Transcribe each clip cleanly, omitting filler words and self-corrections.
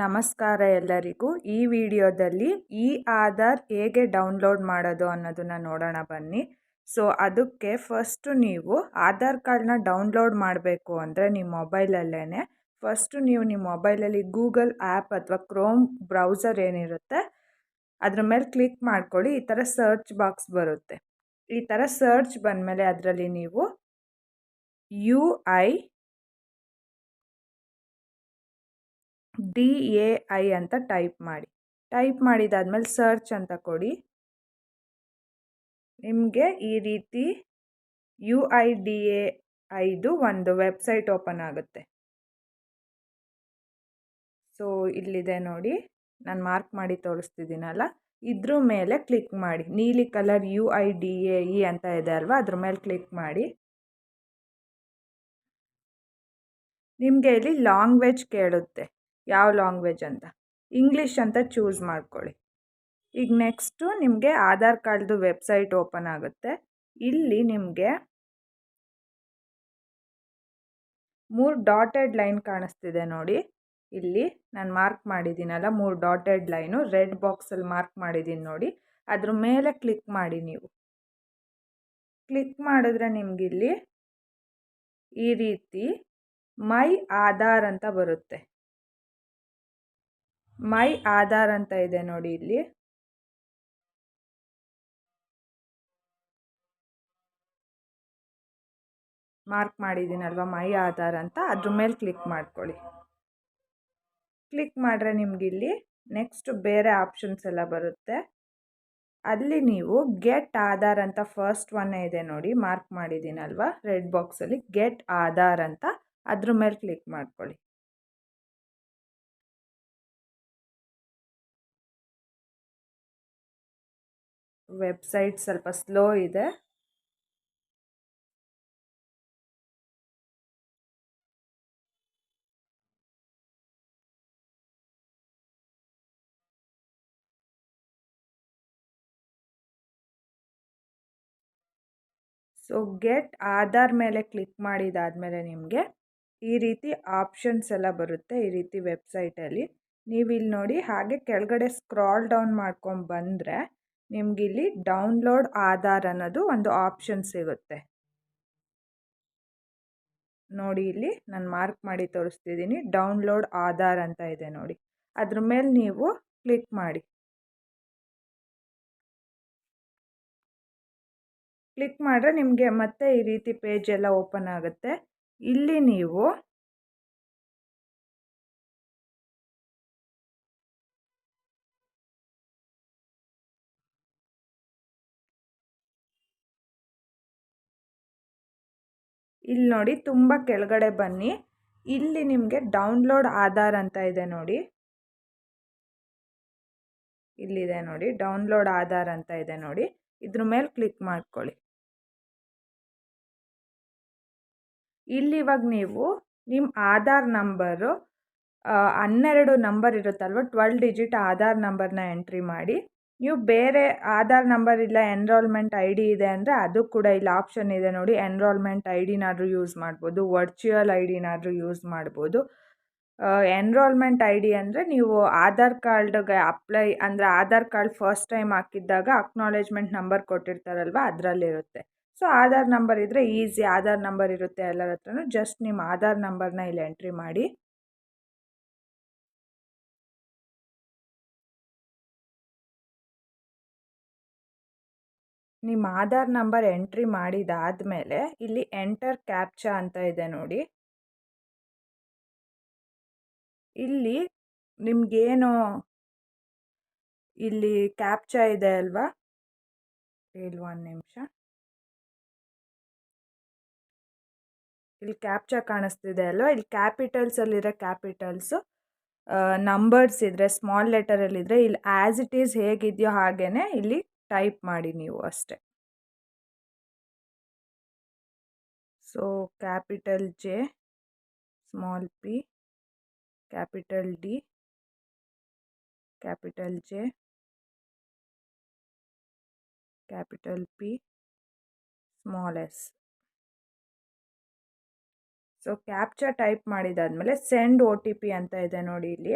ನಮಸ್ಕಾರ ಎಲ್ಲರಿಗೂ. ಈ ವಿಡಿಯೋದಲ್ಲಿ e-aadhar ಹೇಗೆ ಡೌನ್ಲೋಡ್ ಮಾಡೋದು ಅನ್ನೋದನ್ನು ನೋಡೋಣ ಬನ್ನಿ. ಸೊ ಅದಕ್ಕೆ ಫಸ್ಟು ನೀವು ಆಧಾರ್ ಕಾರ್ಡ್ನ ಡೌನ್ಲೋಡ್ ಮಾಡಬೇಕು ಅಂದರೆ ನಿಮ್ಮ ಮೊಬೈಲಲ್ಲೇ ಫಸ್ಟು ನೀವು ನಿಮ್ಮ ಮೊಬೈಲಲ್ಲಿ ಗೂಗಲ್ ಆ್ಯಪ್ ಅಥವಾ ಕ್ರೋಮ್ ಬ್ರೌಸರ್ ಏನಿರುತ್ತೆ ಅದ್ರ ಮೇಲೆ ಕ್ಲಿಕ್ ಮಾಡ್ಕೊಳ್ಳಿ. ಈ ಥರ ಸರ್ಚ್ ಬಾಕ್ಸ್ ಬರುತ್ತೆ. ಈ ಥರ ಸರ್ಚ್ ಬಂದಮೇಲೆ ಅದರಲ್ಲಿ ನೀವು UIDAI ಅಂತ ಟೈಪ್ ಮಾಡಿ. ಟೈಪ್ ಮಾಡಿದಾದ್ಮೇಲೆ ಸರ್ಚ್ ಅಂತ ಕೊಡಿ. ನಿಮಗೆ ಈ ರೀತಿ UIDAIದು ಒಂದು ವೆಬ್ಸೈಟ್ ಓಪನ್ ಆಗುತ್ತೆ. ಸೊ ಇಲ್ಲಿದೆ ನೋಡಿ, ನಾನು ಮಾರ್ಕ್ ಮಾಡಿ ತೋರಿಸ್ತಿದ್ದೀನಲ್ಲ, ಇದ್ರ ಮೇಲೆ ಕ್ಲಿಕ್ ಮಾಡಿ. ನೀಲಿ ಕಲರ್ UIDAE ಅಂತ ಇದೆ ಅಲ್ವಾ, ಅದ್ರ ಮೇಲೆ ಕ್ಲಿಕ್ ಮಾಡಿ. ನಿಮಗೆ ಇಲ್ಲಿ ಲ್ಯಾಂಗ್ವೇಜ್ ಕೇಳುತ್ತೆ, ಯಾವ ಲ್ಯಾಂಗ್ವೇಜ್ ಅಂತ. ಇಂಗ್ಲೀಷ್ ಅಂತ ಚೂಸ್ ಮಾಡ್ಕೊಳ್ಳಿ. ಈಗ ನೆಕ್ಸ್ಟು ನಿಮಗೆ ಆಧಾರ್ ಕಾರ್ಡ್ದು ವೆಬ್ಸೈಟ್ ಓಪನ್ ಆಗುತ್ತೆ. ಇಲ್ಲಿ ನಿಮಗೆ 3 ಡಾಟೆಡ್ ಲೈನ್ ಕಾಣಿಸ್ತಿದೆ ನೋಡಿ. ಇಲ್ಲಿ ನಾನು ಮಾರ್ಕ್ ಮಾಡಿದ್ದೀನಲ್ಲ 3 ಡಾಟೆಡ್ ಲೈನು, ರೆಡ್ ಬಾಕ್ಸಲ್ಲಿ ಮಾರ್ಕ್ ಮಾಡಿದ್ದೀನಿ ನೋಡಿ. ಅದ್ರ ಮೇಲೆ ಕ್ಲಿಕ್ ಮಾಡಿ. ನೀವು ಕ್ಲಿಕ್ ಮಾಡಿದ್ರೆ ನಿಮಗಿಲ್ಲಿ ಈ ರೀತಿ ಮೈ ಆಧಾರ್ ಅಂತ ಬರುತ್ತೆ. ಮೈ ಆಧಾರ್ ಅಂತ ಇದೆ ನೋಡಿ. ಇಲ್ಲಿ ಮಾರ್ಕ್ ಮಾಡಿದ್ದೀನಲ್ವ ಮೈ ಆಧಾರ್ ಅಂತ, ಅದ್ರ ಮೇಲೆ ಕ್ಲಿಕ್ ಮಾಡ್ಕೊಳ್ಳಿ. ಕ್ಲಿಕ್ ಮಾಡಿದ್ರೆ ನಿಮಗಿಲ್ಲಿ ನೆಕ್ಸ್ಟ್ ಬೇರೆ ಆಪ್ಷನ್ಸ್ ಎಲ್ಲ ಬರುತ್ತೆ. ಅಲ್ಲಿ ನೀವು ಗೆಟ್ ಆಧಾರ್ ಅಂತ ಫಸ್ಟ್ ಒನ್ ಇದೆ ನೋಡಿ, ಮಾರ್ಕ್ ಮಾಡಿದ್ದೀನಲ್ವ ರೆಡ್ ಬಾಕ್ಸಲ್ಲಿ ಗೆಟ್ ಆಧಾರ್ ಅಂತ, ಅದ್ರ ಮೇಲೆ ಕ್ಲಿಕ್ ಮಾಡ್ಕೊಳ್ಳಿ. ವೆಬ್ಸೈಟ್ ಸ್ವಲ್ಪ ಸ್ಲೋ ಇದೆ. ಸೊ ಗೆಟ್ ಆಧಾರ್ ಮೇಲೆ ಕ್ಲಿಕ್ ಮಾಡಿದಾದಮೇಲೆ ನಿಮಗೆ ಈ ರೀತಿ ಆಪ್ಷನ್ಸ್ ಎಲ್ಲ ಬರುತ್ತೆ. ಈ ರೀತಿ ವೆಬ್ಸೈಟಲ್ಲಿ ನೀವು ಇಲ್ಲಿ ನೋಡಿ, ಹಾಗೆ ಕೆಳಗಡೆ ಸ್ಕ್ರಾಲ್ ಡೌನ್ ಮಾಡ್ಕೊಂಡು ಬಂದರೆ ನಿಮಗಿಲ್ಲಿ ಡೌನ್ಲೋಡ್ ಆಧಾರ್ ಅನ್ನೋದು ಒಂದು ಆಪ್ಷನ್ ಸಿಗುತ್ತೆ ನೋಡಿ. ಇಲ್ಲಿ ನಾನು ಮಾರ್ಕ್ ಮಾಡಿ ತೋರಿಸ್ತಿದ್ದೀನಿ, ಡೌನ್ಲೋಡ್ ಆಧಾರ್ ಅಂತ ಇದೆ ನೋಡಿ. ಅದ್ರ ಮೇಲೆ ನೀವು ಕ್ಲಿಕ್ ಮಾಡಿ. ಕ್ಲಿಕ್ ಮಾಡಿದ್ರೆ ನಿಮಗೆ ಮತ್ತೆ ಈ ರೀತಿ ಪೇಜ್ ಎಲ್ಲ ಓಪನ್ ಆಗುತ್ತೆ. ಇಲ್ಲಿ ನೀವು ಇಲ್ಲಿ ನೋಡಿ, ತುಂಬ ಕೆಳಗಡೆ ಬನ್ನಿ. ಇಲ್ಲಿ ನಿಮಗೆ ಡೌನ್ಲೋಡ್ ಆಧಾರ್ ಅಂತ ಇದೆ ನೋಡಿ. ಇಲ್ಲಿದೆ ನೋಡಿ, ಡೌನ್ಲೋಡ್ ಆಧಾರ್ ಅಂತ ಇದೆ ನೋಡಿ. ಇದ್ರ ಮೇಲೆ ಕ್ಲಿಕ್ ಮಾಡ್ಕೊಳ್ಳಿ. ಇಲ್ಲಿ ಇವಾಗ ನೀವು ನಿಮ್ಮ ಆಧಾರ್ ನಂಬರು 12 ನಂಬರ್ ಇರುತ್ತಲ್ವ, 12 ಡಿಜಿಟ್ ಆಧಾರ್ ನಂಬರ್ನ ಎಂಟ್ರಿ ಮಾಡಿ. ನೀವು ಬೇರೆ ಆಧಾರ್ ನಂಬರ್ ಇಲ್ಲ ಎನ್ರೋಲ್ಮೆಂಟ್ ID ಇದೆ ಅಂದರೆ ಅದು ಕೂಡ ಇಲ್ಲಿ ಆಪ್ಷನ್ ಇದೆ ನೋಡಿ. ಎನ್ರೋಲ್ಮೆಂಟ್ IDನಾದರೂ ಯೂಸ್ ಮಾಡ್ಬೋದು, ವರ್ಚುವಲ್ IDನಾದರೂ ಯೂಸ್ ಮಾಡ್ಬೋದು. ಎನ್ರೋಲ್ಮೆಂಟ್ ID ಅಂದರೆ ನೀವು ಆಧಾರ್ ಕಾರ್ಡ್ಗೆ ಅಪ್ಲೈ ಅಂದರೆ ಆಧಾರ್ ಕಾರ್ಡ್ ಫಸ್ಟ್ ಟೈಮ್ ಹಾಕಿದ್ದಾಗ ಅಕ್ನಾಲೇಜ್ಮೆಂಟ್ ನಂಬರ್ ಕೊಟ್ಟಿರ್ತಾರಲ್ವ, ಅದರಲ್ಲಿರುತ್ತೆ. ಸೊ ಆಧಾರ್ ನಂಬರ್ ಇದ್ದರೆ ಈಸಿ, ಆಧಾರ್ ನಂಬರ್ ಇರುತ್ತೆ ಎಲ್ಲರ ಹತ್ರನೂ. ಜಸ್ಟ್ ನಿಮ್ಮ ಆಧಾರ್ ನಂಬರ್ನ ಇಲ್ಲಿ ಎಂಟ್ರಿ ಮಾಡಿ. ನಿಮ್ಮ ಆಧಾರ್ ನಂಬರ್ ಎಂಟ್ರಿ ಮಾಡಿದಾದಮೇಲೆ ಇಲ್ಲಿ ಎಂಟರ್ ಕ್ಯಾಪ್ಚಾ ಅಂತ ಇದೆ ನೋಡಿ. ಇಲ್ಲಿ ನಿಮಗೇನು ಇಲ್ಲಿ ಕ್ಯಾಪ್ಚಾ ಇದೆ ಅಲ್ವಾ, ಇಲ್ಲಿ ಒಂದು ನಿಮಿಷ, ಇಲ್ಲಿ ಕ್ಯಾಪ್ಚಾ ಕಾಣಿಸ್ತಿದೆ ಅಲ್ವಾ, ಇಲ್ಲಿ ಕ್ಯಾಪಿಟಲ್ಸಲ್ಲಿರೋ ಕ್ಯಾಪಿಟಲ್ಸು, ನಂಬರ್ಸ್ ಇದ್ದರೆ ಸ್ಮಾಲ್ ಲೆಟರಲ್ಲಿದ್ದರೆ ಇಲ್ಲಿ ಆ್ಯಸ್ ಇಟ್ ಈಸ್ ಹೇಗಿದೆಯೋ ಹಾಗೇ ಇಲ್ಲಿ ಟೈಪ್ ಮಾಡಿ ನೀವು ಅಷ್ಟೆ. So capital J, small p, capital D, capital J, capital P, small s. So captcha type ಮಾಡಿದಾದಮೇಲೆ ಸೆಂಡ್ OTP ಅಂತ ಇದೆ ನೋಡಿ. ಇಲ್ಲಿ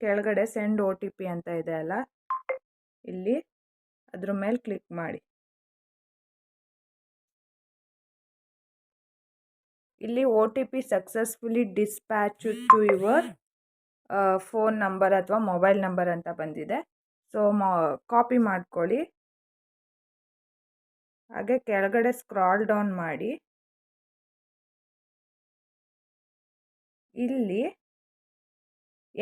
ಕೆಳಗಡೆ ಸೆಂಡ್ OTP ಅಂತ ಇದೆ ಅಲ್ಲ, ಇಲ್ಲಿ ಅದ್ರ ಮೇಲೆ ಕ್ಲಿಕ್ ಮಾಡಿ. ಇಲ್ಲಿ OTP successfully dispatch to your phone number ಅಥವಾ ಮೊಬೈಲ್ ನಂಬರ್ ಅಂತ ಬಂದಿದೆ. ಸೊ ಕಾಪಿ ಮಾಡ್ಕೊಳ್ಳಿ. ಹಾಗೆ ಕೆಳಗಡೆ ಸ್ಕ್ರಾಲ್ ಡೌನ್ ಮಾಡಿ. ಇಲ್ಲಿ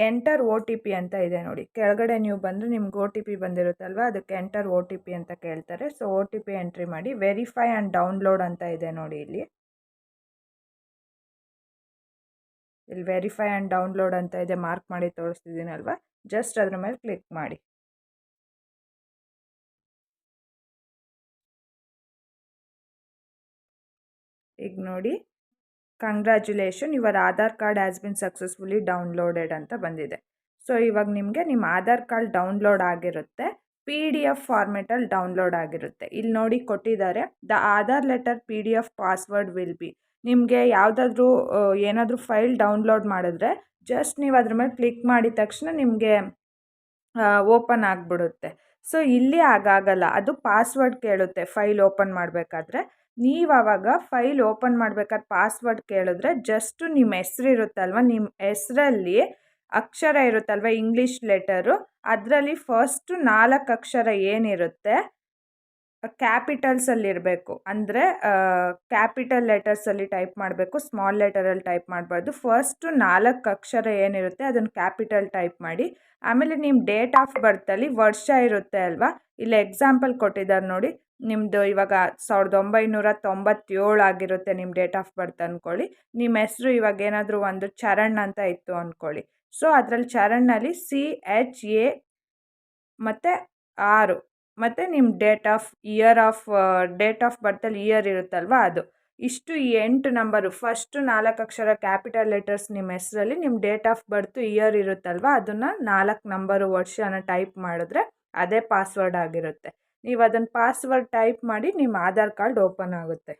ಎಂಟರ್ OTP ಅಂತ ಇದೆ ನೋಡಿ. ಕೆಳಗಡೆ ನೀವು ಬಂದರೆ ನಿಮ್ಗೆ OTP ಬಂದಿರುತ್ತಲ್ವ, ಅದಕ್ಕೆ ಎಂಟರ್ OTP ಅಂತ ಕೇಳ್ತಾರೆ. ಸೊ OTP ಎಂಟ್ರಿ ಮಾಡಿ. ವೆರಿಫೈ ಆ್ಯಂಡ್ ಡೌನ್ಲೋಡ್ ಅಂತ ಇದೆ ನೋಡಿ. ಇಲ್ಲಿ ವೆರಿಫೈ ಆ್ಯಂಡ್ ಡೌನ್ಲೋಡ್ ಅಂತ ಇದೆ, ಮಾರ್ಕ್ ಮಾಡಿ ತೋರಿಸ್ತಿದ್ದೀನಲ್ವ. ಜಸ್ಟ್ ಅದ್ರ ಮೇಲೆ ಕ್ಲಿಕ್ ಮಾಡಿ. ಈಗ ನೋಡಿ, congratulation, your Aadhaar card has been successfully downloaded ಅಂತ ಬಂದಿದೆ. ಸೊ ಇವಾಗ ನಿಮಗೆ ನಿಮ್ಮ ಆಧಾರ್ ಕಾರ್ಡ್ ಡೌನ್ಲೋಡ್ ಆಗಿರುತ್ತೆ. PDF ಫಾರ್ಮೆಟಲ್ಲಿ ಡೌನ್ಲೋಡ್ ಆಗಿರುತ್ತೆ. ಇಲ್ಲಿ ನೋಡಿ ಕೊಟ್ಟಿದ್ದಾರೆ, the Aadhaar letter PDF password will be. ನಿಮಗೆ ಯಾವುದಾದ್ರೂ ಏನಾದರೂ ಫೈಲ್ ಡೌನ್ಲೋಡ್ ಮಾಡಿದ್ರೆ ಜಸ್ಟ್ ನೀವು ಅದ್ರ ಮೇಲೆ ಕ್ಲಿಕ್ ಮಾಡಿದ ತಕ್ಷಣ ನಿಮಗೆ ಓಪನ್ ಆಗಿಬಿಡುತ್ತೆ. ಸೊ ಇಲ್ಲಿ ಆಗಾಗಲ್ಲ, ಅದು ಪಾಸ್ವರ್ಡ್ ಕೇಳುತ್ತೆ ಫೈಲ್ ಓಪನ್ ಮಾಡಬೇಕಾದ್ರೆ. ನೀವು ಆವಾಗ ಫೈಲ್ ಓಪನ್ ಮಾಡಬೇಕಾದ್ರೆ ಪಾಸ್ವರ್ಡ್ ಕೇಳಿದ್ರೆ ಜಸ್ಟ್ ನಿಮ್ಮ ಹೆಸ್ರು ಇರುತ್ತಲ್ವ, ನಿಮ್ಮ ಹೆಸರಲ್ಲಿ ಅಕ್ಷರ ಇರುತ್ತಲ್ವ, ಇಂಗ್ಲೀಷ್ ಲೆಟರು, ಅದರಲ್ಲಿ ಫಸ್ಟ್ 4 ಅಕ್ಷರ ಏನಿರುತ್ತೆ ಕ್ಯಾಪಿಟಲ್ಸಲ್ಲಿ ಇರಬೇಕು. ಅಂದರೆ ಕ್ಯಾಪಿಟಲ್ ಲೆಟರ್ಸಲ್ಲಿ ಟೈಪ್ ಮಾಡಬೇಕು, ಸ್ಮಾಲ್ ಲೆಟರಲ್ಲಿ ಟೈಪ್ ಮಾಡಬಾರ್ದು. ಫಸ್ಟ್ 4 ಅಕ್ಷರ ಏನಿರುತ್ತೆ ಅದನ್ನು ಕ್ಯಾಪಿಟಲ್ ಟೈಪ್ ಮಾಡಿ. ಆಮೇಲೆ ನಿಮ್ಮ ಡೇಟ್ ಆಫ್ ಬರ್ತಲ್ಲಿ ವರ್ಷ ಇರುತ್ತೆ ಅಲ್ವಾ, ಇಲ್ಲಿ ಎಕ್ಸಾಂಪಲ್ ಕೊಟ್ಟಿದ್ದಾರೆ ನೋಡಿ. ನಿಮ್ಮದು ಇವಾಗ 1997 ಆಗಿರುತ್ತೆ ನಿಮ್ಮ ಡೇಟ್ ಆಫ್ ಬರ್ತ್ ಅಂದ್ಕೊಳ್ಳಿ. ನಿಮ್ಮ ಹೆಸರು ಇವಾಗ ಏನಾದರೂ ಒಂದು ಚರಣ್ ಅಂತ ಇತ್ತು ಅಂದ್ಕೊಳ್ಳಿ. ಸೊ ಅದರಲ್ಲಿ ಚರಣ್ಣಲ್ಲಿ CHA ಮತ್ತು 6 ಮತ್ತು ನಿಮ್ಮ ಡೇಟ್ ಆಫ್ ಬರ್ತಲ್ಲಿ ಇಯರ್ ಇರುತ್ತಲ್ವ ಅದು. ಇಷ್ಟು 8 ನಂಬರು, ಫಸ್ಟ್ 4 ಅಕ್ಷರ ಕ್ಯಾಪಿಟಲ್ ಲೆಟರ್ಸ್ ನಿಮ್ಮ ಹೆಸರಲ್ಲಿ, ನಿಮ್ಮ ಡೇಟ್ ಆಫ್ ಬರ್ತು ಇಯರ್ ಇರುತ್ತಲ್ವ, ಅದನ್ನು 4 ನಂಬರು ವರ್ಷನ ಟೈಪ್ ಮಾಡಿದ್ರೆ ಅದೇ ಪಾಸ್ವರ್ಡ್ ಆಗಿರುತ್ತೆ. ನೀವು ಅದನ್ನು ಪಾಸ್ವರ್ಡ್ ಟೈಪ್ ಮಾಡಿ ನಿಮ್ಮ ಆಧಾರ್ ಕಾರ್ಡ್ ಓಪನ್ ಆಗುತ್ತೆ.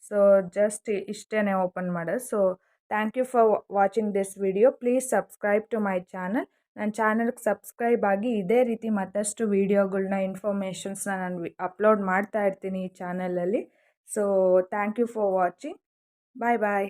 ಸೊ ಜಸ್ಟ್ ಇಷ್ಟೇ ಓಪನ್ ಮಾಡೋದು. So thank you for watching this video. Please subscribe to my channel. ನನ್ನ ಚಾನಲ್ಗೆ ಸಬ್ಸ್ಕ್ರೈಬ್ ಆಗಿ ಇದೇ ರೀತಿ ಮತ್ತಷ್ಟು ವೀಡಿಯೋಗಳನ್ನ, ಇನ್ಫಾರ್ಮೇಷನ್ಸ್ನ ನಾನು ಅಪ್ಲೋಡ್ ಮಾಡ್ತಾ ಇರ್ತೀನಿ ಈ ಚಾನಲಲ್ಲಿ. So thank you for watching. Bye bye.